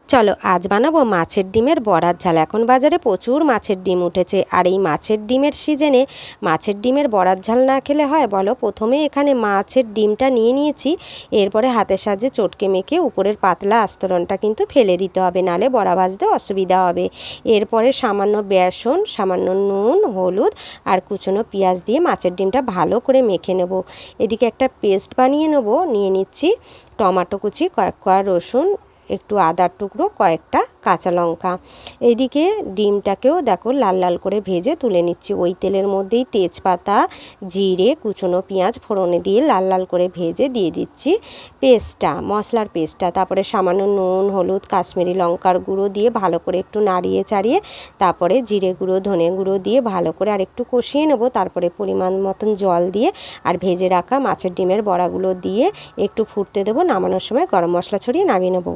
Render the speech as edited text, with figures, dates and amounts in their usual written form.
চলো আজ বানাবো মাছের ডিমের বড়ার ঝাল। এখন বাজারে প্রচুর মাছের ডিম উঠেছে, আর এই মাছের ডিমের সিজনে মাছের ডিমের বড়ার ঝাল না খেলে হয় বলো? প্রথমে এখানে মাছের ডিমটা নিয়ে নিয়েছি, এরপরে হাতের সাহায্যে চটকে মেখে উপরের পাতলা আস্তরণটা কিন্তু ফেলে দিতে হবে, নালে বড়া ভাজতে অসুবিধা হবে। এরপরে সামান্য বেসন, সামান্য নুন, হলুদ আর কুচনো পেঁয়াজ দিয়ে মাছের ডিমটা ভালো করে মেখে নেব। এদিকে একটা পেস্ট বানিয়ে নেব। নিয়ে নিচ্ছি টমেটো কুচি, কয়েক কোয়া রসুন, একটু আদার টুকরো, কয়েকটা কাঁচা লঙ্কা। এইদিকে ডিমটাকেও দেখো লাল লাল করে ভেজে তুলে নিচ্ছি। ওই তেলের মধ্যেই তেজপাতা, জিরে, কুচনো পেঁয়াজ ফোড়নে দিয়ে লাল লাল করে ভেজে দিয়ে দিচ্ছি পেস্টটা, মশলার পেস্টটা। তারপরে সামান্য নুন, হলুদ, কাশ্মীরি লঙ্কার গুঁড়ো দিয়ে ভালো করে একটু নাড়িয়ে চাড়িয়ে তারপরে জিরে গুঁড়ো, ধনে গুঁড়ো দিয়ে ভালো করে আর একটু কষিয়ে নেব। তারপরে পরিমাণ মতন জল দিয়ে আর ভেজে রাখা মাছের ডিমের বড়াগুলো দিয়ে একটু ফুটতে দেবো। নামানোর সময় গরম মশলা ছড়িয়ে নামিয়ে নেব।